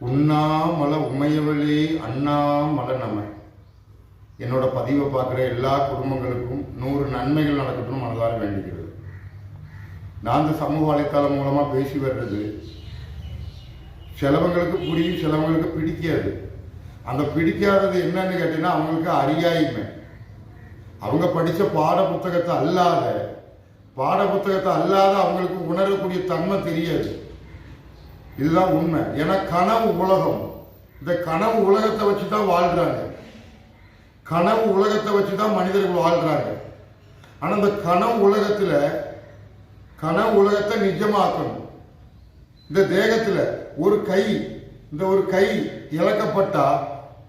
உண்ணாமல உமையவளே அண்ணாமல நம. என்னோட பதிவை பார்க்குற எல்லா குடும்பங்களுக்கும் 100 நன்மைகள் நடக்கணும்னு மனதார வேண்டிக்கிறது. நான் இந்த சமூக வலைத்தளம் மூலமாக பேசி வர்றது சிலவங்களுக்கு புரியும், சிலவங்களுக்கு பிடிக்காது. அந்த பிடிக்காதது என்னன்னு கேட்டீங்கன்னா அவங்களுக்கு அறியாய்மை. அவங்க படித்த பாட புத்தகத்தை அல்லாத அவங்களுக்கு உணரக்கூடிய தன்மை தெரியாது. இதுதான் உண்மை. ஏன்னா கனவு உலகம், இந்த கனவு உலகத்தை வச்சு தான் வாழ்றாங்க. கனவு உலகத்தை வச்சு தான் மனிதர்கள் வாழ்றாங்க. ஆனா இந்த கனவு உலகத்தை நிஜமாக்கணும். இந்த தேகத்துல ஒரு கை இழக்கப்பட்டா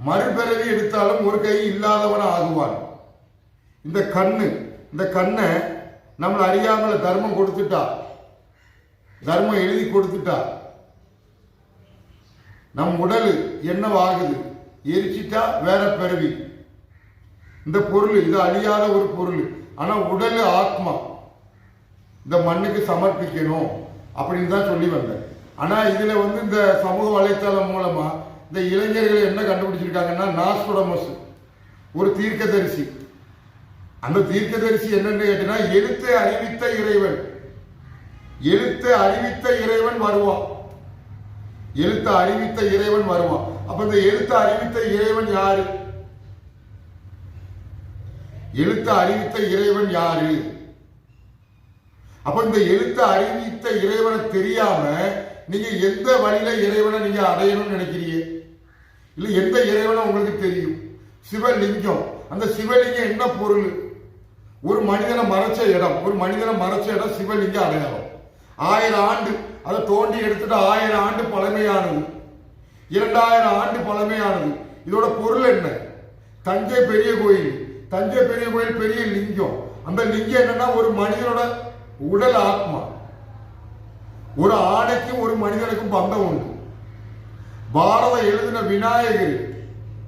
மறுபிறவி எடுத்தாலும் ஒரு கை இல்லாதவன ஆகுவான். இந்த கண்ணை நம்மளை அறியாமல தர்மம் எழுதி கொடுத்துட்டா நம் உடல் என்னவாகுது? எரிச்சிட்டா வேற பிறவி. இந்த பொருள் இது அழியாத ஒரு பொருள். ஆனா உடல் ஆத்மா இந்த மண்ணுக்கு சமர்ப்பிக்கணும் அப்படின்னு தான் சொல்லி வந்தேன். ஆனா இதுல இந்த சமூக வலைத்தளம் மூலமா இந்த இளைஞர்கள் என்ன கண்டுபிடிச்சிருக்காங்கன்னா, நாஸ்டோடமஸ் ஒரு தீர்க்கதரிசி. அந்த தீர்க்கதரிசி என்னன்னு கேட்டீங்கன்னா, எழுத்தை அறிவித்த இறைவன் வருவான். எழுத்தை அறிவித்த இறைவன் வருவான். அப்ப இந்த எழுத்தை அறிவித்த இறைவன் யாரு? எழுத்தை அறிவித்த இறைவன் யாரு? அப்ப இந்த எழுத்தை அறிவித்த இறைவனை தெரியாம நீங்க எந்த வழியில இறைவனை நீங்க அடையணும்னு நினைக்கிறீங்க? இல்ல எந்த இறைவனை உங்களுக்கு தெரியும்? சிவலிங்கம். அந்த சிவலிங்கம் என்ன பொருள்? ஒரு மனிதனை மறைச்ச இடம் சிவலிங்க அடையாளம். 1000 ஆண்டு அதை தோண்டி எடுத்துட்டு 1000 ஆண்டு பழமையானது, 2000 ஆண்டு பழமையானது. இதோட பொருள் என்ன? தஞ்சை பெரிய கோயில் பெரிய லிங்கம். அந்த லிங்கம் என்னன்னா ஒரு மனிதனோட உடல் ஆத்மா. ஒரு ஆணைக்கும் ஒரு மனிதனுக்கும் பந்தம் உண்டு. பாரதம் எழுதின விநாயகர்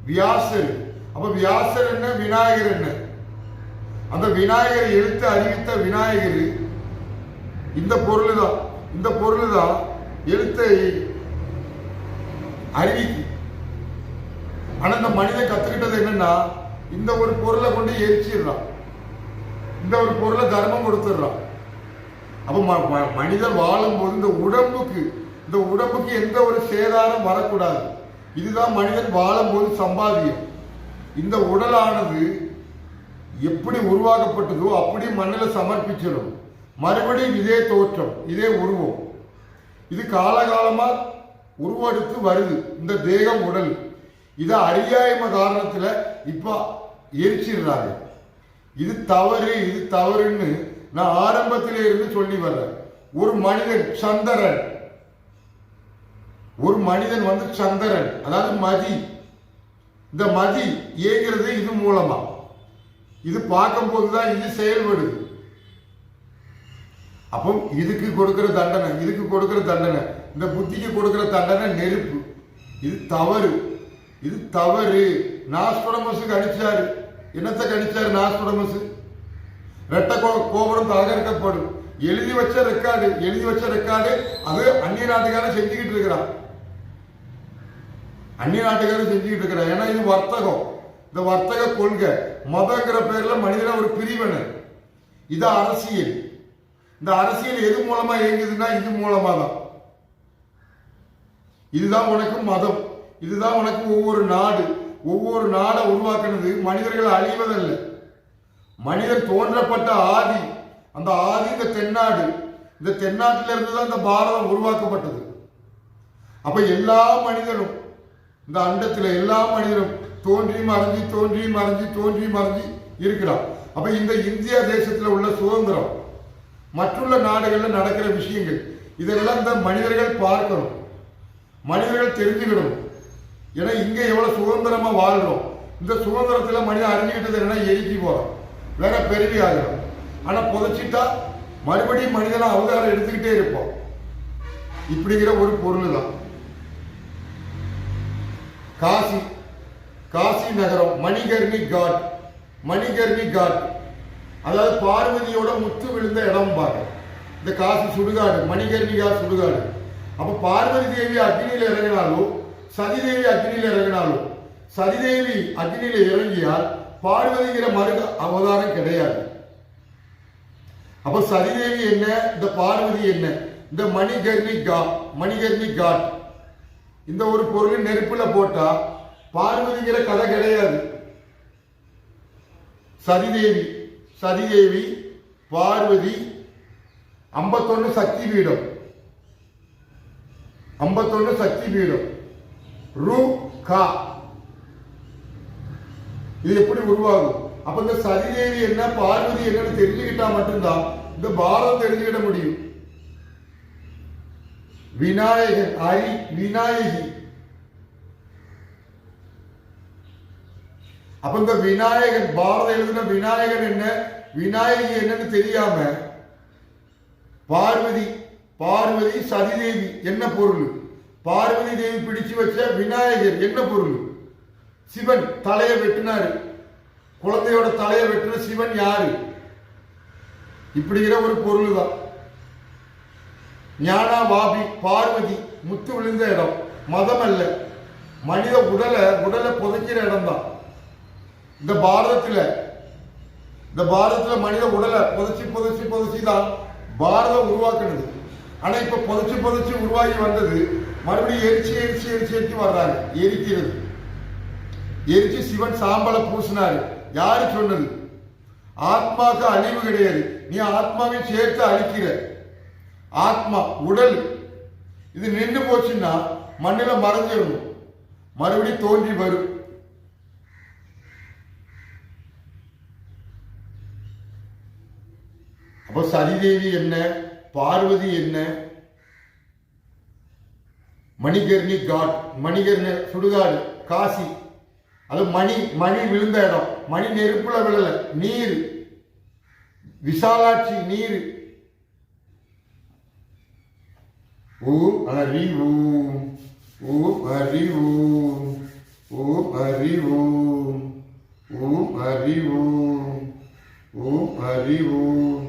வியாசர். அப்ப வியாசர் என்ன, விநாயகர் என்ன? அந்த விநாயகர் எழுத்து அறிவித்த விநாயகர் இந்த பொருள் தான் எழுத்தை அறிவிக்கு. ஆனா இந்த மனிதன் கத்துக்கிட்டது என்னன்னா, இந்த ஒரு பொருளை கொண்டு எரிச்சிடுறான், இந்த ஒரு பொருளை தர்மம் கொடுத்துடுறான். அப்ப மனிதன் வாழும்போது இந்த உடம்புக்கு எந்த ஒரு சேதாரம் வரக்கூடாது. இதுதான் மனிதன் வாழும்போது சம்பாதியம். இந்த உடலானது எப்படி உருவாக்கப்பட்டதோ அப்படி மண்ணில் சமர்ப்பிச்சிடும். மறுபடியும் இதே தோற்றம், இதே உருவம். இது காலகாலமா உருவெடுத்து வருது. இந்த தேகம் உடல் இதை அறியாய்மை காரணத்துல இப்ப எரிச்சிடுறாங்க. இது தவறுன்னு நான் ஆரம்பத்திலே இருந்து சொல்லி வர்றேன். ஒரு மனிதன் சந்திரன், அதாவது மதி. இந்த மதி ஏங்கிறது இது மூலமா. இது பார்க்கும் போதுதான் இது செயல்படுது. அப்போ இதுக்கு கொடுக்கிற தண்டனை, இந்த புத்திக்கு கொடுக்கிற தண்டனை நெருப்பு. இது தவறு. நாஸ்டோடமஸுக்கு அடிச்சாரு. என்னத்தை கணிச்சாரு நாஸ்டோடமஸ்? ரெட்ட கோபுரம் தகர்க்கப்படும். எழுதி வச்ச ரெக்கார்டு அது அந்நிய நாட்டுக்காரன் செஞ்சுக்கிட்டு இருக்கிறான். ஏன்னா இது வர்த்தகம். இந்த வர்த்தக கொள்கை மதங்கிற பேர்ல மனிதன ஒரு பிரிவினர். இது அரசியல். இந்த அரசியல் எது மூலமா இயங்குதுன்னா இது மூலமா தான். இதுதான் உனக்கு மதம், இதுதான் உனக்கு ஒவ்வொரு நாடை உருவாக்குனது. மனிதர்கள் அழிவதல்ல, மனிதன் தோன்றப்பட்ட ஆதி. அந்த ஆதி இந்த தென்னாட்டில இருந்துதான் இந்த பாரதம் உருவாக்கப்பட்டது. அப்ப எல்லா மனிதனும் இந்த அண்டத்துல தோன்றி மறைஞ்சி இருக்கிறான். அப்ப இந்த இந்தியா தேசத்துல உள்ள சுதந்திரம், மற்றுள்ள நாடுகள்ல நடக்கிற விஷயங்கள், இதெல்லாம் இந்த மனிதர்கள் பார்க்கணும், மனிதர்கள் தெரிஞ்சுக்கணும். ஏன்னா இங்க எவ்வளவு சுதந்திரமா வாழ்றோம். இந்த சுதந்திரத்துல மனிதன் அறிஞ்சுக்கிட்டது என்னன்னா எரிக்கி போறோம், வேற பெருவி ஆகிறோம். ஆனா புதைச்சிட்டா மறுபடியும் மனிதனை அவதாரம் எடுத்துக்கிட்டே இருப்போம். இப்படிங்கிற ஒரு பொருள் தான் காசி நகரம். மணிகர்ணி காட், அதாவது பார்வதியோட முத்து விழுந்த இடம் பாருங்க. இந்த காசி சுடுகாடு, மணிகர்ணிகா சுடுகாடு. அப்ப பார்வதி தேவி அக்னியில இறங்கினாலும் சதிதேவி அக்னியில இறங்கினாலும் சதிதேவி அக்னியில இறங்கியால் பார்வதிங்கிற மறு அவதாரம் கிடையாது. அப்ப சதிதேவி என்ன, இந்த பார்வதி என்ன, இந்த மணிகர்ணி காட் இந்த ஒரு பொருள் நெருப்புல போட்டா பார்வதிங்கிற கதை கிடையாது. சதிதேவி பார்வதி 51 சக்தி பீடம், 51 சக்தி பீடம். ரூ கா இது எப்படி உருவாகும்? அப்ப இந்த சதிதேவி என்ன பார்வதி என்னன்னு தெரிஞ்சுக்கிட்டா மட்டும்தான் இந்த பாரதம் தெரிஞ்சுக்கிட முடியும். விநாயகன் விநாயகி. அப்ப இந்த விநாயகன் பாரதம் எழுதின விநாயகன் என்ன விநாயகி என்னன்னு தெரியாம பார்வதி சதிதேவி என்ன பொருள், பார்வதி தேவி பிடிச்சு வச்ச விநாயகர் என்ன பொருள்? சிவன் தலையை வெட்டினாரு, குழந்தையோட தலையை வெட்டின சிவன் யாரு? இப்படிங்கிற ஒரு பொருள் தான். ஞானா வாபி பார்வதி முத்து விழுந்த இடம், மதம் அல்ல, மனித உடலை புதைக்கிற இடம் தான். இந்த பாரதத்துல மனித உடலை புதைச்சி தான் பாரதம் உருவாக்குனது. ஆனா இப்ப புதைச்சு உருவாகி வந்தது மறுபடியும் எரிச்சு வர்றாங்க. எரிச்சு சிவன் சாம்பலை பூசினாரு. யாரு சொன்னது? ஆத்மாக்கு அழிவு கிடையாது, நீ ஆத்மாவை சேர்த்து அழிக்கிற. ஆத்மா உடல் இது நின்று போச்சுன்னா மண்ணில மறைஞ்சிடணும், மறுபடியும் தோன்றி வரும். அப்ப சதிதேவி என்ன, பார்வதி என்ன, மணிகர்ணி காட், மணிகர்ணி சுடுகாடு காசி, அது மணி விழுந்த இடம், மணி நெருப்புல விழல, நீர் விசாலாட்சி நீர். ஓம் ஹரி ஓம், ஓம் ஹரி ஓம், ஓம் ஹரி ஓம், ஓம் ஹரி ஓம், ஓம் ஹரி ஓம்.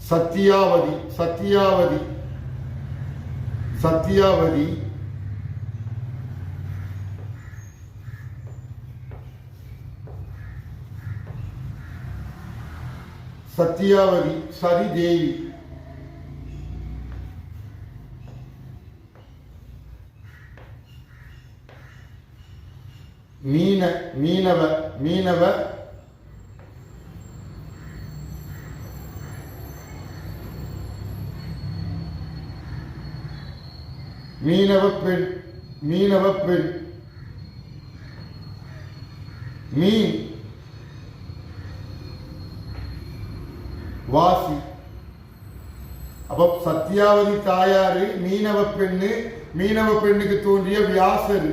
சத்தியாவதி சரிதேவி. மீனவ பெண் மீன் வாசி. அப்ப சத்தியாவதி தாயாரு மீனவ பெண்ணுக்கு தோன்றிய வியாசர்.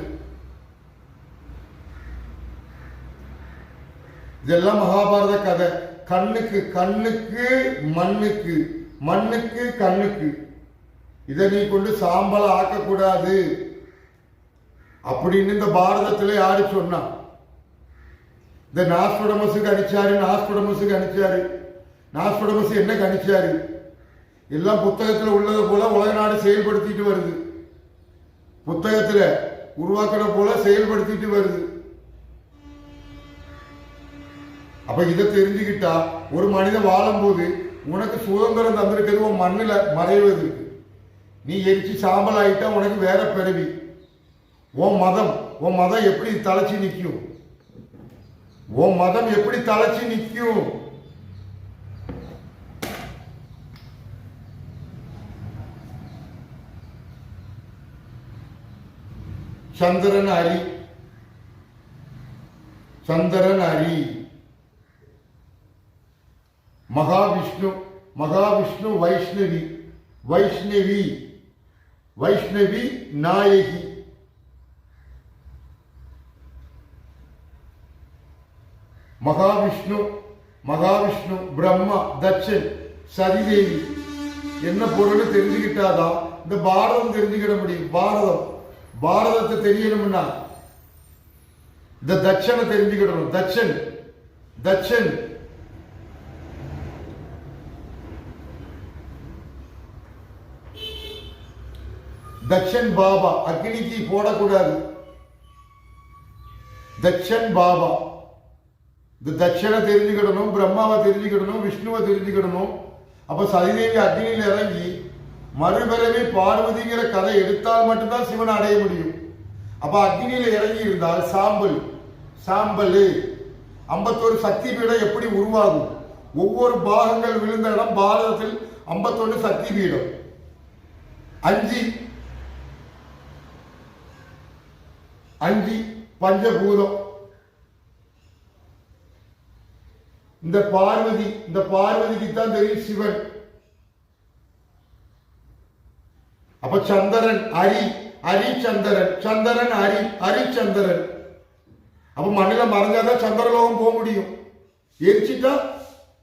இதெல்லாம் மகாபாரத கதை. கண்ணுக்கு மண்ணுக்கு கண்ணுக்கு இதை நீ கொண்டு சாம்பல ஆக்கக்கூடாது அப்படின்னு இந்த பாரதத்துல யாரு சொன்னா? இந்த நாஸ்படமஸுக்கு அடிச்சாரு. நாஸ்படமஸ் என்ன கணிச்சாரு? எல்லாம் புத்தகத்துல உள்ளது போல உலக நாடு செயல்படுத்திட்டு வருது, புத்தகத்துல உருவாக்கின போல செயல்படுத்திட்டு வருது. அப்ப இதை தெரிஞ்சுக்கிட்டா ஒரு மனிதன் வாழும்போது உனக்கு சுதந்திரம் தந்திருக்கிறது உன் மண்ணில மறைவதற்கு. நீ எரிச்சு சாம்பல் ஆயிட்டா உனக்கு வேற பிறவி. உன் மதம் எப்படி தலைச்சு நிற்கும்? உன் மதம் எப்படி தலைச்சு நிற்கும்? சந்திரன் ஹரி. மகாவிஷ்ணு வைஷ்ணவி நாயகி. மகாவிஷ்ணு பிரம்மா தட்சன் சதிதேவி என்ன பொருள் தெரிஞ்சுக்கிட்டாதான் இந்த பாரதம் தெரிஞ்சுக்கிட முடியும். பாரதத்தை தெரியணும்னா இந்த தட்சனை தெரிஞ்சுக்கிடணும். தட்சன் தக்ஷன் பாபா அக்னிக்கு போடக்கூடாது. தக்ஷன் பாபா இந்த தட்சனை தெரிஞ்சுக்கிடணும், பிரம்மாவை தெரிஞ்சுக்கிடணும், விஷ்ணுவை தெரிஞ்சுக்கிடணும். அப்ப சதிதேவி அக்னியில் இறங்கி மறுபிறவி பார்வதிங்கிற கதை எடுத்தால் மட்டும்தான் சிவனை அடைய முடியும். அப்ப அக்னியில இறங்கி இருந்தால் சாம்பல் 51 சக்தி பீடம் எப்படி உருவாகும்? ஒவ்வொரு பாகங்கள் விழுந்த இடம் பாரதத்தில் 51 சக்தி பீடம். 5 பஞ்சபூதம். இந்த பார்வதிக்கு தான் தெரியும் சிவன். அப்ப சந்திரன் சந்திரன் ஹரிச்சந்திரன். அப்ப மண்ணில மறைஞ்சாதான் சந்திரலோகம் போக முடியும். எரிச்சிட்டா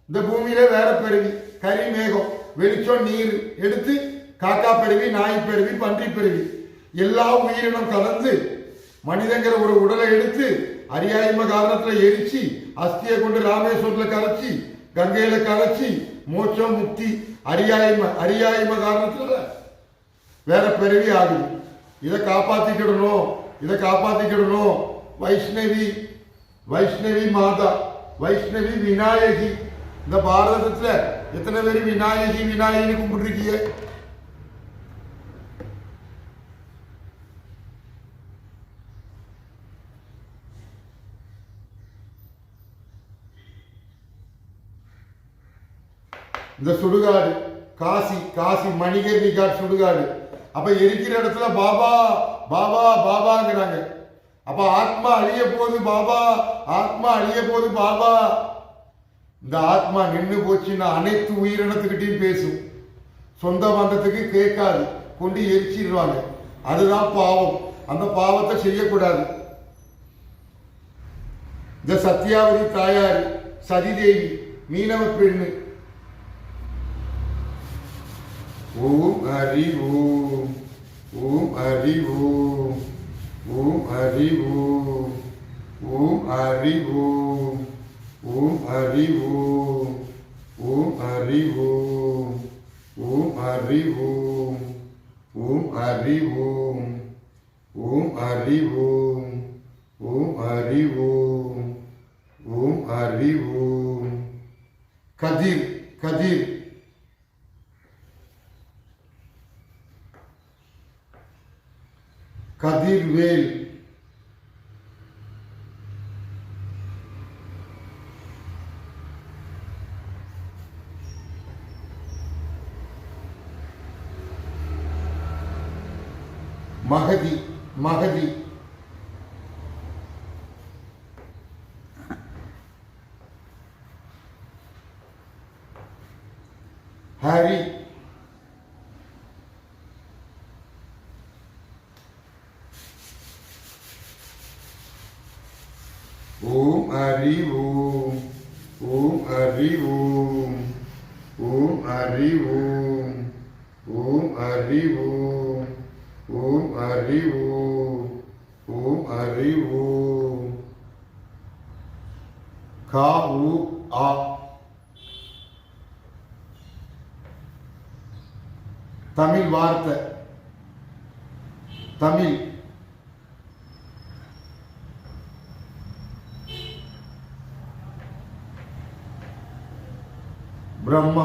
இந்த பூமியில வேற பிறவி, கரி மேகம், வெளிச்சம், நீர் எடுத்து காக்கா பிறவி, நாய் பிறவி, பன்றி பிறவி, எல்லா உயிரினம் கலந்து மனிதங்கிற ஒரு உடலை எடுத்து அரியாய்ம காரணத்துல எரிச்சு அஸ்தியை கொண்டு ராமேஸ்வரத்துல கரைச்சி கங்கையில கரைச்சி மோட்சம் முக்தி அரியாய்ம காரணத்துல வேற பிறவி ஆகுது. இதை காப்பாத்திக்கிடணும். வைஷ்ணவி மாதா, வைஷ்ணவி விநாயகி. இந்த பாரதத்துல எத்தனை பேர் விநாயகின்னு கும்பிட்டுருக்கீங்க? இந்த சுடுகாடு காசி மணிகர்ணிகா சுடுகாடு. அப்ப எரிக்கிற இடத்துல பாபா பாபா பாபாங்கிறாங்க. அப்ப ஆத்மா அழிய போது பாபா. இந்த ஆத்மா நின்று போச்சுன்னா அனைத்து உயிரினத்துக்கிட்டையும் பேசும். சொந்த பந்தத்துக்கு கேட்காது, கொண்டு எரிச்சிடுவாங்க. அதுதான் பாவம். அந்த பாவத்தை செய்யக்கூடாது. இந்த சத்யாவதி தாயார், சதிதேவி, மீனவ பெண்ணு. ஓம் ஹரி ஓம், ஓம் ஹரி ஓம், ஓம் ஹரி ஓம், ஓம் ஹரி ஓம், ஓம் ஹரி ஓம், ஓம் ஹரி ஓம், ஓம் ஹரி ஓம், ஓம் ஹரி ஓம், ஓம் ஹரி ஓம், ஓம் ஹரி ஓம், ஓம் ஹரி ஓம். கதிர் கதிர்வேல். மகதி ஹரி. ஓம் ஹரி ஓம், ஓம் ஹரி ஓம், ஓம் ஹரி ஓம், ஓம் ஹரி ஓம், ஓம் ஹரி ஓம், ஓம் ஹரி ஓம். கா உ ஆ. தமிழ் வார்த்தை. தமிழ். பிரம்மா.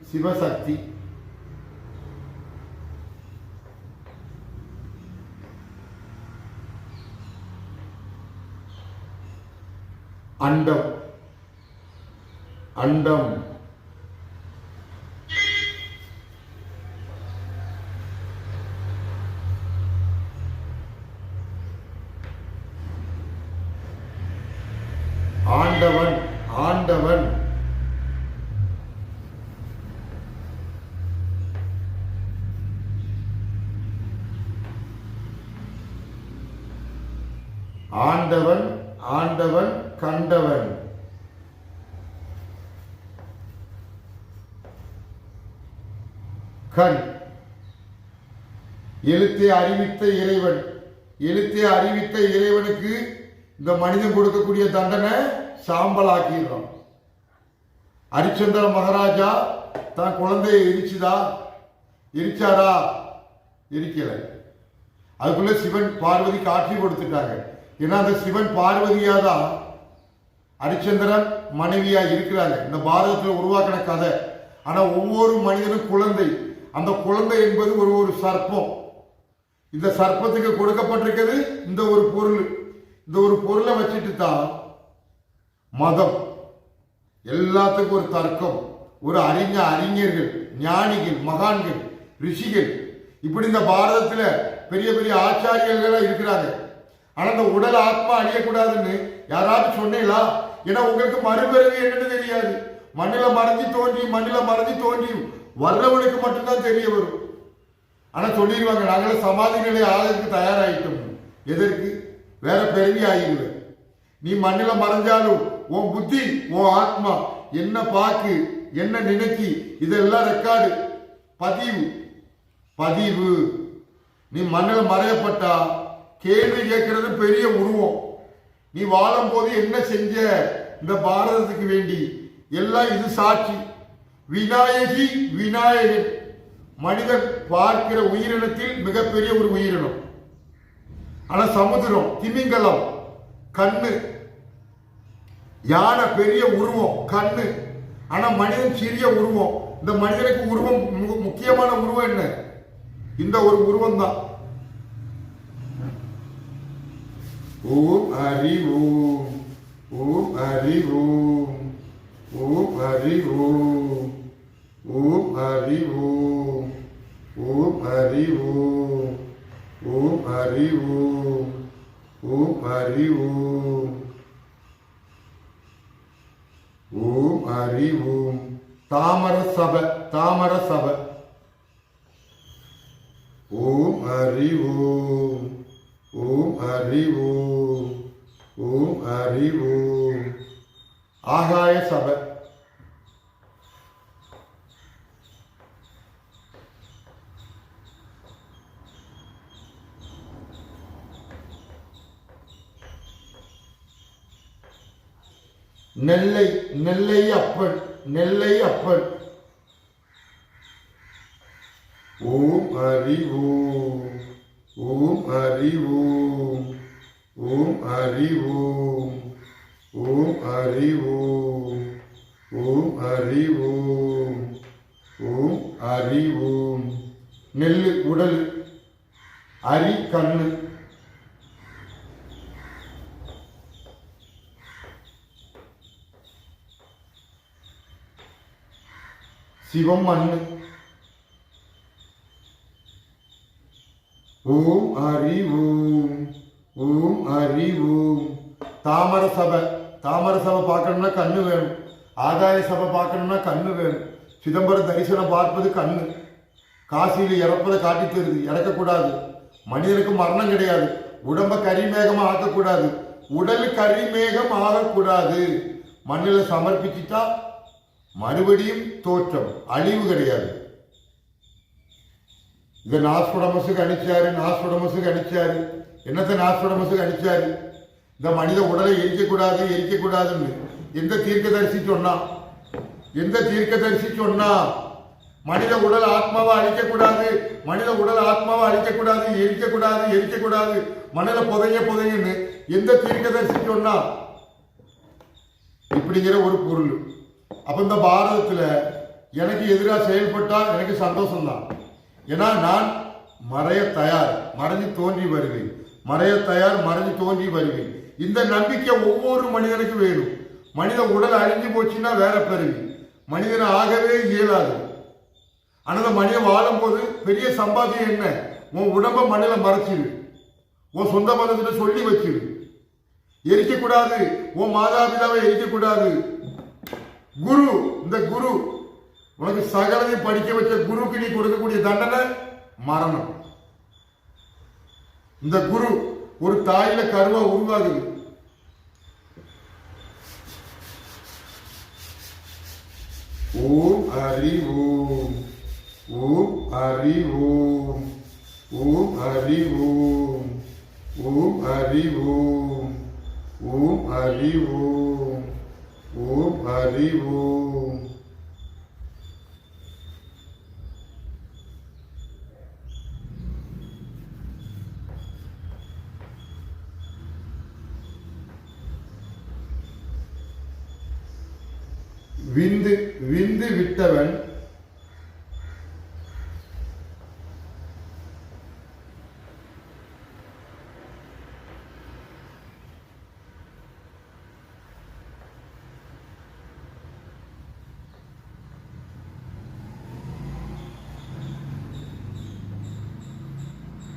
சிவசக்தி. அண்டம். ஆண்டவன். ஆண்டவன் கண்டவன். கண். எழுத்தை அறிவித்த இறைவன். எழுத்தை அறிவித்த இறைவனுக்கு இந்த மனிதன் கொடுக்கக்கூடிய தண்டனை சாம்பல் ஆக்கிடுறான். ஹரிச்சந்திர மகாராஜா தான் குழந்தையை எரிச்சாரா? எரிக்கல. அதுக்குள்ள சிவன் பார்வதி காட்சி கொடுத்துட்டாங்க. ஏன்னா அந்த சிவன் பார்வதியா தான் ஹரிச்சந்திரன் மனைவியா இருக்கிறாங்க. இந்த பாரதத்தில் உருவாக்கின கதை. ஆனா ஒவ்வொரு மனிதனும் குழந்தை. அந்த குழந்தை என்பது ஒரு சர்ப்பம். இந்த சர்ப்பத்துக்கு கொடுக்கப்பட்டிருக்கிறது இந்த ஒரு பொருள். இந்த ஒரு பொருளை வச்சுட்டு தான் மதம், எல்லாத்துக்கும் ஒரு தர்க்கம், ஒரு அறிஞர்கள், ஞானிகள், மகான்கள், ரிஷிகள், இப்படி இந்த பாரதத்துல பெரிய பெரிய ஆச்சாரியர்கள் இருக்கிறாங்க. ஆனா இந்த உடல் ஆத்மா அழியக்கூடாதுன்னு யாராவது சொன்னீங்களா? ஏன்னா உங்களுக்கு மறுபிறவி என்னன்னு தெரியாது. மண்ணில மறைஞ்சு தோன்றி வர்றவனுக்கு மட்டும்தான் தெரிய வரும். ஆனா சொல்லிடுவாங்க, நாங்களே சமாதி நிலை ஆகிறதுக்கு தயாராகிட்டோம். எதற்கு? வேற பிறவி ஆகிடுவேன். நீ மண்ணில மறைஞ்சாலும் உன் புத்தி, உன் ஆத்மா என்ன பாக்கு, என்ன நினைக்கி, இதெல்லாம் ரெக்கார்டு, பதிவு. நீ மண்ணில் மறையப்பட்டா கேள்வி கேட்கறது பெரிய உருவம். நீ வாழும் போது என்ன செஞ்ச இந்த பாரதத்துக்கு வேண்டி, எல்லாம் இது சாட்சி. விநாயகன் மனிதன் பார்க்கிற உயிரினத்தில் மிகப்பெரிய ஒரு உயிரினம். ஆனா சமுத்திரம், திமிங்கலம் கண்ணு, யானை பெரிய உருவம் கண்ணு. ஆனா மனிதன் சிறிய உருவம். இந்த மனிதனுக்கு உருவம், முக்கியமான உருவம் என்ன? இந்த ஒரு உருவம் தான். ஓம் ஹரி ஓம், ஓம் ஹரி ஓம், ஓம் ஹரி ஓம், ஓம் ஹரி ஓம், ஓம் ஹரி ஓம், ஓம் ஹரி ஓம், ஓம் ஹரி ஓம், ஓம் ஹரி ஓம். தாமர சபை. ஓம் ஹரி ஓம், ஓம் ஹரி ஓம், ஓம் ஹரி ஓம். ஆகாய சபை. நெல்லை அப்பன். ஓம் ஹரி ஓம், ஓம் ஹரி ஓம், ஓம் ஹரி ஓம், ஓம் ஹரி ஓம், ஓம் ஹரி ஓம், ஓம் ஹரி ஓம். நெல்லு உடல், ஹரி கண்ணு. சிவம் மண்ணு. ஓம் ஹரி ஓம், ஓம் ஹரி ஓம். தாமர சபை பார்க்கணும்னா கண்ணு வேணும். ஆகாய சபை பார்க்கணும்னா கண்ணு வேணும். சிதம்பரம் தரிசனம் பார்ப்பது கண்ணு. காசியில் இறப்பதை காட்டி தருது. இறக்கக்கூடாது. மனிதனுக்கு மரணம் கிடையாது. உடம்ப கரிமேகமா ஆக்கக்கூடாது. உடல் கரிமேகம் ஆகக்கூடாது. மண்ணில் சமர்ப்பிச்சுட்டா மறுபடியும் தோற்றம், அழிவு கிடையாது. இதை நாஸ்புடமஸுக்கு அனுப்பிச்சாரு. என்னத்தை நாஸ்புடமஸுக்கு அனுப்பிச்சாரு? இந்த மனித உடலை எரிக்கக்கூடாதுன்னு எந்த தீர்க்கதரிசி சொன்னா? மனித உடல் ஆத்மாவை அழிக்கக்கூடாது, எரிக்கக்கூடாது, மண்ணில புதைங்கன்னு எந்த தீர்க்கதரிசி சொன்னா? இப்படிங்கிற ஒரு பொருள். அப்ப இந்த பாரதத்துல எனக்கு எதிராக செயல்பட்டா எனக்கு சந்தோஷம்தான். ஏன்னா நான் மறைஞ்சு தோன்றி வருவேன். இந்த நம்பிக்கை ஒவ்வொரு மனிதனுக்கு வேணும். மனித உடல் அழிஞ்சு போச்சுன்னா வேற பிறவி. மனிதனை ஆகவே இயலாது. ஆனா மனிதன் வாழும் போது பெரிய சம்பாத்தியம் என்ன? உன் உடம்ப மண்ணில மறைச்சிரு. உன் சொந்த மதத்துல சொல்லி வச்சிரு. எரிக்கக்கூடாது. உன் மாதாபிதாவை எரிக்கக்கூடாது. இந்த குரு உனக்கு சகலதையும் படிக்க வச்ச குருக்கு நீ கொடுக்கக்கூடிய தண்டனை மரணம். இந்த குரு ஒரு தாயில கருவா உருவாகுது. ஓம் ஹரி ஓம், ஓம் ஹரி ஓம், ஓம் ஹரி ஓம், ஓம் ஹரி ஓம். ஓம் ஹரி ஓம். ஓம் ஹரி ஓம். விந்து விந்து விட்டவன்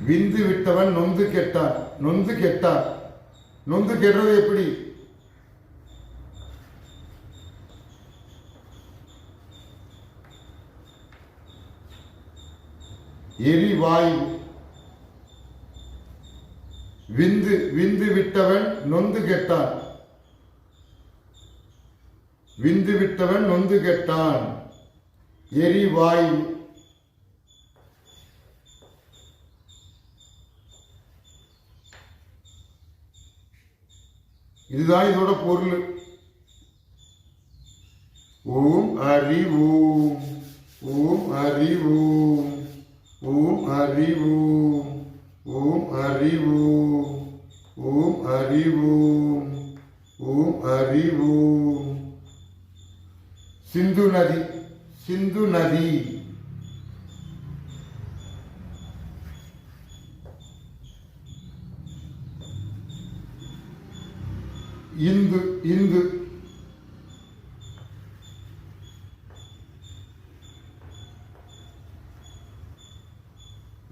விந்து விட்டவன் நொந்து கெட்டான். நொந்து கெட்டான். நொந்து கெடுறது எப்படி? எரிவாயு. விந்து விந்து விட்டவன் நொந்து கெட்டான். விந்து விட்டவன் நொந்து கெட்டான். எரிவாயு. இதுதான் இதோட பொருள். ஓம் ஹரி ஓம். ஓம் ஹரி ஓம். ஓம் ஹரி ஓம். ஓம் ஹரி ஓம். ஓம் ஹரி ஓம். ஓம் ஹரி ஓம். சிந்து நதி. சிந்து நதி. இந்து இந்து.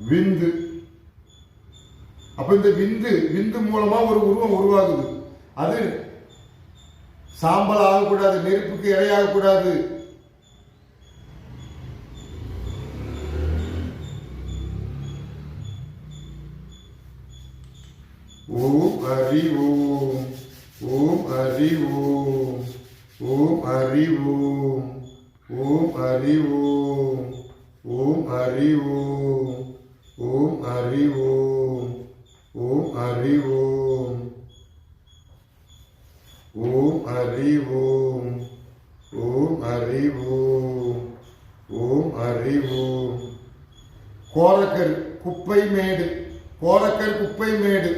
விந்து. அப்ப இந்த விந்து விந்து மூலமா ஒரு உருவம் உருவாகுது. அது சாம்பல் ஆகக்கூடாது, நெருப்புக்கு இரையாகக்கூடாது. ஓம் ஹரி ஓம். ஓம் ஹரி ஓம். ஓம் ஹரி ஓம். ஓம் ஹரி ஓம். ஓம் ஹரி ஓம். ஓம் ஹரி ஓம். ஓம் ஹரி ஓம். ஓம் ஹரி ஓம். ஓம் ஹரி ஓம். ஓம் ஹரி ஓம். கோரக்கர் குப்பை மேடு. கோரக்கர் குப்பை மேடு.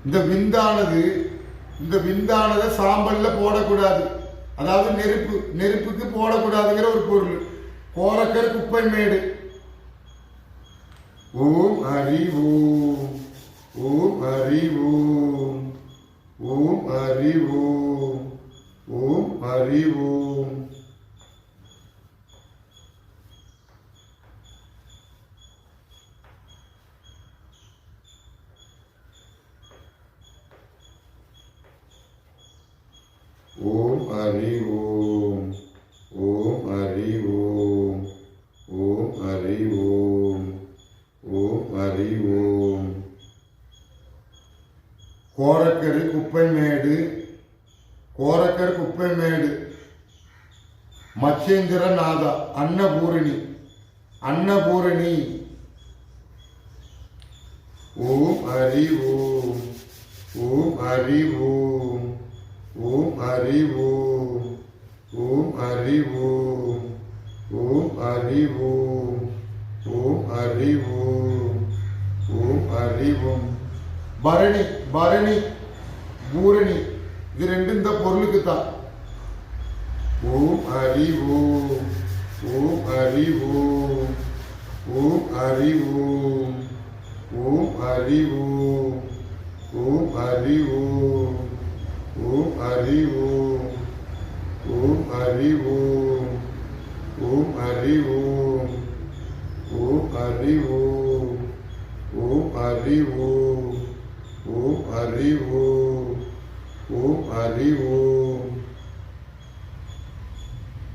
இந்த விந்தானதை சாம்பல்ல போடக்கூடாது. அதாவது நெருப்புக்கு போடக்கூடாதுங்கிற ஒரு பொருள். கோரக்கர் குப்பை மேடு. ஓம் ஹரி ஓம். ஓம் ஹரி ஓம். ஓம் ஹரி ஓம். ஓம் ஹரி ஓம். ஓம் ஹரி ஓம். ஓம் ஹரி ஓம். ஓம் ஹரி ஓம். ஓம் ஹரி ஓம். கோரக்கர் குப்பை மேடு. கோரக்கர் குப்பை மேடு. மச்சேந்திரநாதா. அன்னபூரணி. அன்னபூரணி. ஓம் ஹரி ஓம். ஓம் ஹரி ஓம். ஓம் ஹரி ஓம். ஓம் ஹரி ஓம். ஓம் ஹரி ஓம். ஓம் ஹரி ஓம். ஓம் ஹரி ஓம். பரணி பரணி பூரணி. இது ரெண்டும் இந்த பொருளுக்கு தான். ஓம் ஹரி ஓம். ஓம் ஹரி ஓம். ஓம் ஹரி ஓம். ஓம் ஹரி ஓம். ஓம் ஹரி ஓம். ஓம் ஹரி ஓம். ஓம் ஹரி ஓம். ஓம் ஹரி ஓம். ஓம் ஹரி ஓம். ஓம் ஹரி ஓம். ஓம் ஹரி ஓம். ஓம் ஹரி ஓம்.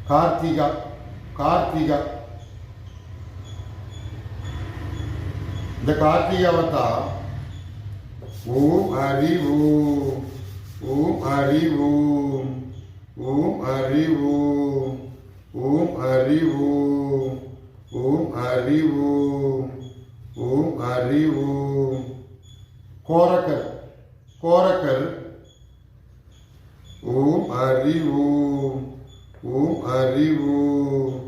கார்த்திகா. கார்த்திகா. இந்த கார்த்திகாவை தான் ஓம் ஹரி ஓம். ஓம் ஹரி ஓம். ஓம் ஹரி ஓம். ஓம் ஹரி ஓம். ஓம் ஹரி ஓம். ஓம் ஹரி ஓம். கோரக்கர் கோரக்கர். ஓம் ஹரி ஓம். ஓம் ஹரி ஓம்.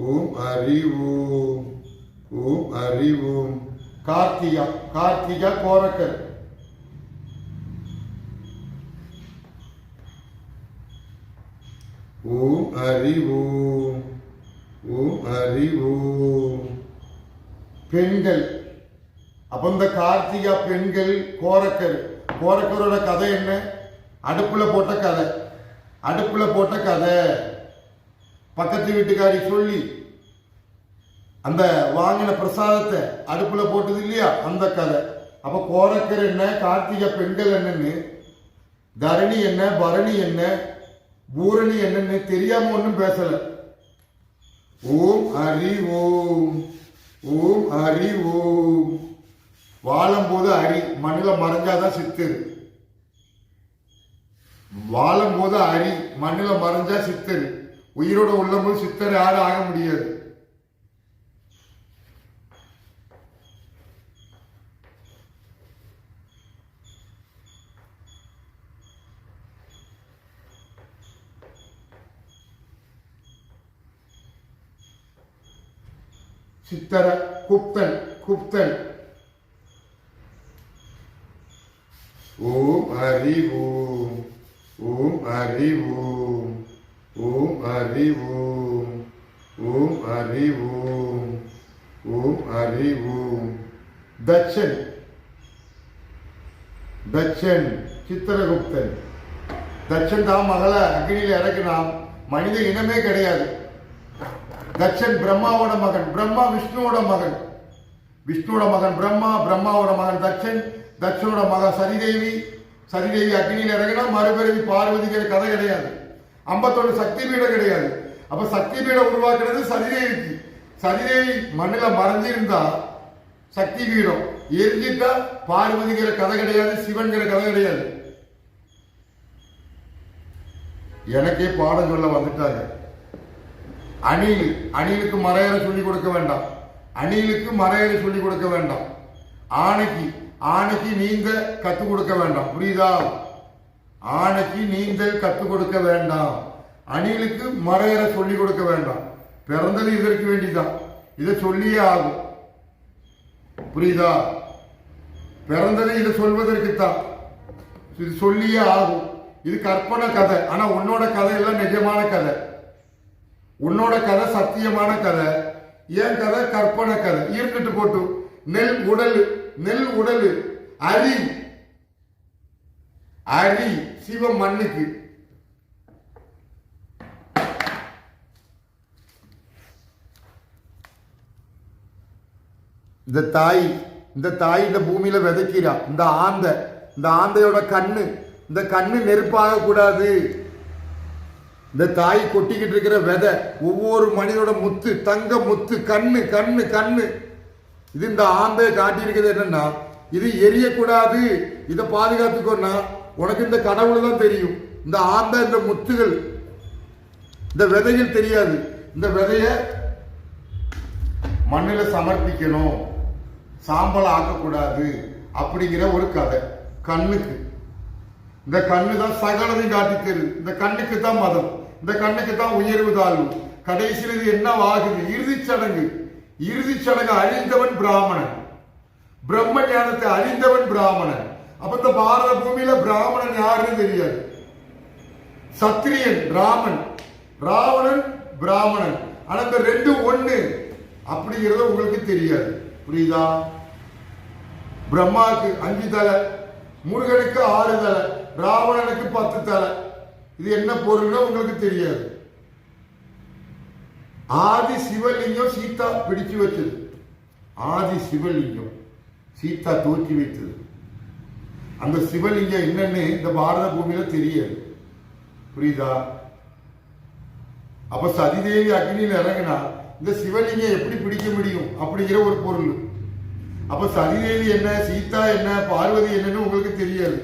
ஓம் ஹரி ஓம். ஓம் ஹரி ஓம். கார்த்திகா கார்த்திகா கோரக்கர். ஓம் ஹரி ஓம். ஓம் ஹரி ஓம். பெண்கள். அப்ப இந்த கார்த்திகா பெண்கள் கோரக்கர். கோரக்கரோட கதை என்ன? அடுப்புல போட்ட கதை. அடுப்புல போட்ட கதை பக்கத்து வீட்டுக்காரி சொல்லி அந்த வாங்கின பிரசாதத்தை அடுப்புல போட்டது இல்லையா, அந்த கதை. அப்ப கோரக்கர் என்ன, கார்த்திகா பெண்கள் என்னன்னு, தரணி என்ன, பரணி என்ன, பூரணி என்னன்னு தெரியாம ஒன்றும் பேசல. ஓம் ஹரி ஓம். ஓம் ஹரி ஓம். வாழும் போது ஹரி, மண்ணில் மறைஞ்சாதான் சித்தர். வாழும் போது ஹரி, மண்ணில் மறைஞ்சா சித்தர். உயிரோட உள்ளம்போது சித்தர் யாரும் ஆக முடியாது. சித்தர குப்தன் குப்தன். ஓம் ஹரி ஓம். ஓம் ஹரி ஓம். ஓம் ஹரி ஓம். ஓம் ஹரி ஓம். ஓம் ஹரி ஓம். தட்சன் தட்சன் சித்திரகுப்தன். தட்சன் தான் மகளை அக்னியில் இறக்கினான். மனித இனமே கிடையாது. தட்சன் பிரம்மாவோட மகன். பிரம்மா விஷ்ணுவோட மகன். விஷ்ணுவோட மகன் பிரம்மா. பிரம்மாவோட மகன் தட்சன். தட்சனோட மகன் சரிதேவி. சரிதேவி அக்னியில் இறங்கினா மறுபிறவி பார்வதிக்கிற கதை கிடையாது. 51 சக்தி பீடம் கிடையாது. அப்ப சக்தி பீடம் உருவாக்குறது சரிதேவிக்கு. சரிதேவி மண்ணில் மறைஞ்சிருந்தா சக்தி பீடம் எரிஞ்சிட்டா பார்வதிக்கிற கதை கிடையாது, சிவன்கிற கதை கிடையாது. எனக்கே பாடம் சொல்ல வந்துட்டாங்க. அணில், அணிலுக்கு மறையறை சொல்லி கொடுக்க வேண்டாம். அணிலுக்கு மறையறை சொல்லி கொடுக்க வேண்டாம். ஆணைக்கு, ஆணைக்கு நீந்த கத்துக் கொடுக்க வேண்டாம். புரியுதா? ஆணைக்கு நீந்தல் கத்துக் கொடுக்க வேண்டாம். அணிலுக்கு மறையறை சொல்லி கொடுக்க வேண்டாம். பிறந்தது இதற்கு வேண்டிதான். இதை சொல்லியே ஆகும். புரியுதா? பிறந்தது இதை சொல்வதற்குத்தான். இது சொல்லியே ஆகும். இது கற்பனை கதை. ஆனா உன்னோட கதை எல்லாம் நிஜமான கதை. உன்னோட கதை சத்தியமான கதை. ஏன் கதை கற்பனை கதை. இருந்துட்டு போட்டு. நெல் உடல், நெல் உடல். அரி, அரி சிவ மண்ணுக்கு. இந்த தாய், இந்த தாய் இந்த பூமியில விதைக்கிறா. இந்த ஆந்தை, இந்த ஆந்தையோட கண்ணு, இந்த கண்ணு நெருப்பாக கூடாது. இந்த தாய் கொட்டிக்கிட்டு இருக்கிற விதை ஒவ்வொரு மனிதனோட முத்து, தங்க முத்து. கண்ணு கண்ணு கண்ணு. இது இந்த ஆந்தையை காட்டி இருக்கிறது என்னன்னா, இது எரியக்கூடாது, இதை பாதுகாத்துக்கோன்னா உனக்கு இந்த கடவுள் தான் தெரியும். இந்த ஆந்தை, இந்த முத்துகள், இந்த விதைகள் தெரியாது. இந்த விதைய மண்ணில் சமர்ப்பிக்கணும், சாம்பல் ஆக்கக்கூடாது அப்படிங்கிற ஒரு கதை. கண்ணுக்கு, இந்த கண்ணு தான் சகலதையும் காட்டி தருது. இந்த கண்ணுக்கு தான் மதம், இந்த கண்ணுக்கு தான் உயர்வு தாழ்வு. கடைசியில் இது என்ன ஆகுது? இறுதிச் சடங்கு. இறுதிச் சடங்கு அழிந்தவன் பிராமணன். பிரம்ம ஞானத்தை அழிந்தவன் பிராமணன். அப்ப இந்த பாரத பூமியில பிராமணன் யாருன்னு தெரியாது. சத்திரியன் ராமன், ராவணன் பிராமணன். ஆனா இந்த ரெண்டு ஒண்ணு அப்படிங்கிறது உங்களுக்கு தெரியாது. புரியுதா? பிரம்மாவுக்கு 5 தலை, முருகனுக்கு 6 தலை, ராவணனுக்கு 10 தலை. இது என்ன பொருள்னு உங்களுக்கு தெரியாது. ஆதி சிவலிங்கம் சீதா பிடிச்சு வச்சது. ஆதி சிவலிங்கம் சீதா தூக்கி வைத்தது. அந்த சிவலிங்கம் என்னன்னு இந்த பாரத பூமியில தெரியாது. புரியுதா? அப்ப சதிதேவி அக்னியில் இறங்கினா இந்த சிவலிங்கம் எப்படி பிடிக்க முடியும் அப்படிங்கிற ஒரு பொருள். அப்ப சதிதேவி என்ன, சீதா என்ன, பார்வதி என்னன்னு உங்களுக்கு தெரியாது.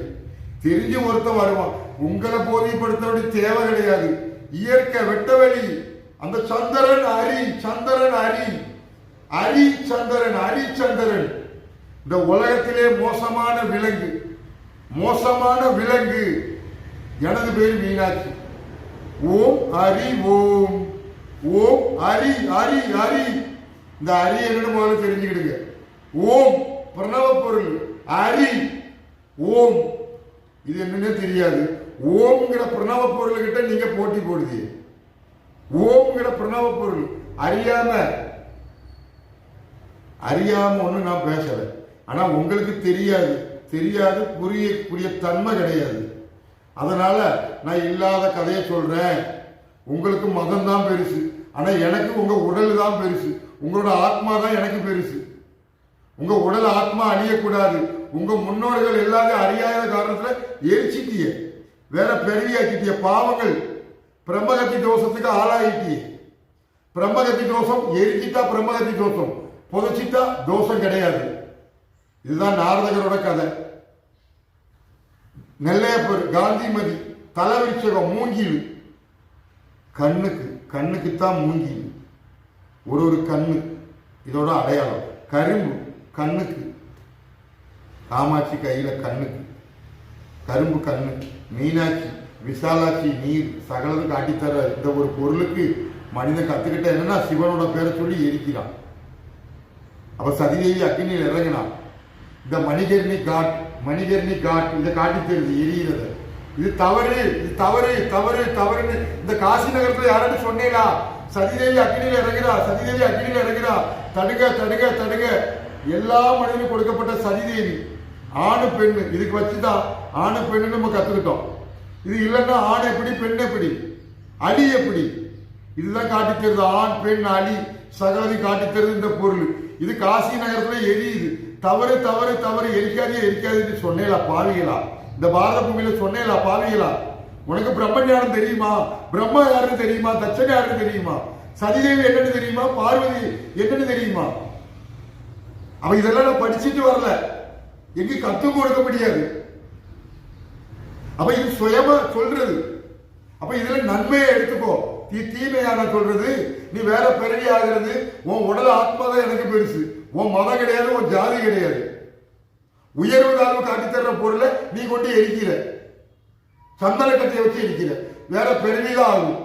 தெரிஞ்சு ஒருத்தன் வருவான். உங்களை போதிப்படுத்த வேண்டிய தேவை கிடையாது. இயற்கை வெட்டவெளி. அந்த சந்திரன் அரி, சந்திரன் அரி, அரி சந்திரன், அரி சந்திரன். இந்த உலகத்திலே மோசமான விலங்கு, மோசமான விலங்கு. எனது பேர் மீனாட்சி. ஓம் ஹரி ஓம். ஓம் ஹரி ஹரி ஹரி. இந்த ஹரி என்னன்னு முதல்ல தெரிஞ்சுக்கிடுங்க. ஓம் பிரணவ பொருள், ஹரி ஓம். இது என்னன்னே தெரியாது. ஓம்ங்கிற பிரணவ பொருள்கிட்ட நீங்க போட்டி போடுது. ஓம்ங்கிற பிரணவ பொருள் அறியாம ஒண்ணு நான் பேசல. ஆனா உங்களுக்கு தெரியாது புரியக்கூடிய தன்மை கிடையாது. அதனால நான் இல்லாத கதையை சொல்றேன். உங்களுக்கு மதம் தான் பெருசு, ஆனா எனக்கு உங்க உடல் தான் பெருசு. உங்களோட ஆத்மா தான் எனக்கு பெருசு. உங்க உடல் ஆத்மா அழியக்கூடாது. உங்க முன்னோர்கள் எல்லாரும் அறியாத காரணத்துல எரிச்சிட்டிய, வேற பெருவியாக்கிட்டிய. பாவங்கள் பிரம்மகத்தி தோஷத்துக்கு ஆளாயிட்டிய. பிரம்மகத்தி தோஷம் எரிச்சிட்டா பிரம்மகத்தி தோஷம், புதைச்சிட்டா தோஷம் கிடையாது. இதுதான் நாரதகரோட கதை. நெல்லையப்பர், காந்திமதி, தலைவிரிச்சகம், மூங்கில். கண்ணுக்குத்தான் மூங்கில். ஒரு கண்ணு இதோட அடையாளம். கரும்பு கண்ணுக்கு, காமாட்சி கையில கண்ணுக்கு, கரும்பு கண்ணு. மீனாட்சி, விசாலாட்சி நீர், சகலது காட்டித்தர இந்த ஒரு பொருளுக்கு மனிதன் கத்துக்கிட்ட என்னன்னா சிவனோட பேரை சொல்லி எரிக்கிறான். அப்ப சதிதேவி அக்னியில் இறங்கினான். இந்த மணிகர்ணி காட் இதை காட்டி தருது எரிகிறது. இது தவறு, இது தவறு தவறு தவறுன்னு இந்த காசி நகரத்துல யாராவது சொன்னேலா? சதிதேவி அக்னியில இறங்குறா. தடுங்க. எல்லா மனிதனும் கொடுக்கப்பட்ட சதிதேவி ஆணு பெண்ணு. இதுக்கு வச்சுதான் ஆணு பெண்ணு நம்ம கத்துக்கிட்டோம். இது இல்லைன்னா ஆண் எப்படி பெண் எப்படி அலி எப்படி, இதுதான் காட்டித்தருது. ஆண் பெண் அலி சகலதி காட்டித்தருது இந்த பொருள். இது காசி நகரத்துல எரியுது. தவறு எரிக்காதுன்னு சொன்னேலா பாவிகளா? இந்த பாரத பூமியில சொன்னேலா பாவிகளா? உனக்கு பிரம்ம ஞானம் தெரியுமா? பிரம்மா யாருன்னு தெரியுமா? தட்சன் யாருன்னு தெரியுமா? சதிதேவி என்னன்னு தெரியுமா? பார்வதி என்னன்னு தெரியுமா? அவ இதெல்லாம் நான் படிச்சுட்டு வரல, எங்க கத்தும் கொடுக்க முடியாது. அப்ப இது சுயமா சொல்றது. அப்ப இதுல நன்மையை எடுத்துக்கோ, தீமையான சொல்றது. நீ வேற பிறவி ஆகிறது. உன் உடல் ஆத்மா தான் எனக்கு பெருசு. உன் மதம் கிடையாது, உன் ஜாதி கிடையாது. உயர்வு தாழ்வு காட்டித்தர்ற பொருளை நீ கொண்டு எரிக்கிற, சந்தன கட்டையை வச்சு எரிக்கிற. வேற பிறவிதான் ஆகும்.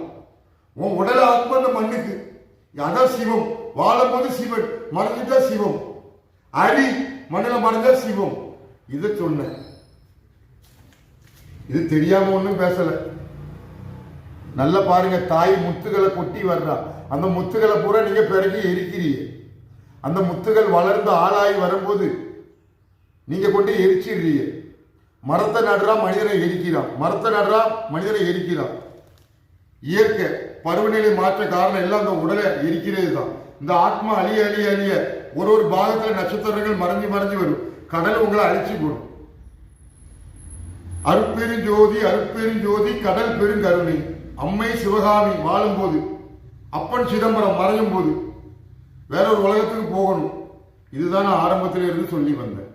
உன் உடல் ஆத்மா அந்த மண்ணுக்கு, அதான் சிவம். வாழும் போது சிவன், மறைஞ்சிட்டா சிவம். அடி மண்ணில மறைஞ்சா சிவம். இதை சொன்ன. இது தெரியாம ஒண்ணும் பேசல. நல்லா பாருங்க. தாய் முத்துகளை கொட்டி வர்றா. அந்த முத்துகளை பூரா நீங்க பிறகு எரிக்கிறீங்க. அந்த முத்துகள் வளர்ந்து ஆளாகி வரும்போது நீங்க கொண்டு எரிச்சிடுறீங்க. மரத்தை நடுறா, மனிதனை எரிக்கிறான். இயற்கை பருவநிலை மாற்ற காரணம் எல்லாம் அந்த உடலை எரிக்கிறது தான். இந்த ஆத்மா அழிய ஒரு பாகத்துல நட்சத்திரங்கள் மறைஞ்சு வரும். கடல் உங்களை அழிச்சு போடும். அருட்பெருஞ்சோதி கடல் பெருங்கருணை. அம்மை சிவகாமி வாழும்போது, அப்பன் சிதம்பரம் மறையும் போது வேற ஒரு உலகத்துக்கு போகணும். இதுதான் நான் ஆரம்பத்தில் இருந்து சொல்லி வந்தேன்.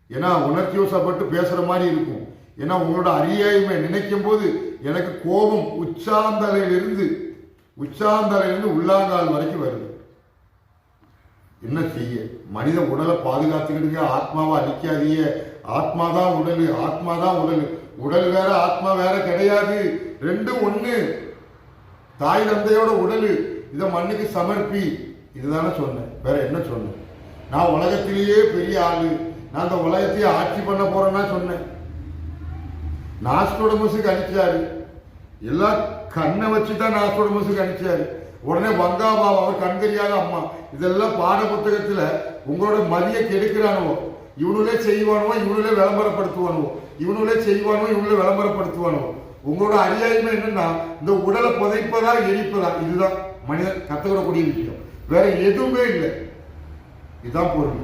ஏன்னா உணர்ச்சி வசப்பட்டு பேசுற மாதிரி இருக்கும். ஏன்னா உங்களோட அறியாய்மை நினைக்கும் போது எனக்கு கோபம் உச்சாந்தலையிலிருந்து உள்ளாங்கால் வரைக்கும் வருது. என்ன செய்ய? மனித உடலை பாதுகாத்துக்கிடுங்க. ஆத்மாவை அழிக்காதீங்க. ஆத்மாதான் உடல். உடல் வேற ஆத்மா வேற கிடையாது. ரெண்டும் ஒண்ணு. தாய் தந்தையோட உடல். இதை மண்ணுக்கு சமர்ப்பி. இதுதானே சொன்னேன். வேற என்ன சொன்னேன்? நான் உலகத்திலேயே பெரிய ஆளு, நான் அந்த உலகத்தையே ஆட்சி பண்ண போறேன்னா சொன்னேன். நாஸ்டோடமஸுக்கு அழிச்சாரு. எல்லாம் கண்ணை வச்சுதான் நாஸ்டோடமஸுக்கு அழிச்சாரு. உடனே வங்காபாவா, அவர் கண் தெரியாத அம்மா. இதெல்லாம் பாட புத்தகத்துல உங்களோட மதிய கெடுக்கிறானுவோ, இவனுலே செய்வானுவோ, இவனுலே விளம்பரப்படுத்துவானுவோ. உங்களோட அறியாய்மை என்னன்னா இந்த உடலை புதைப்பதா எரிப்பதா. இதுதான் மனிதன் கத்துக்கிறக்கூடிய விஷயம். வேற எதுவுமே இல்லை. இதுதான் பொருள்.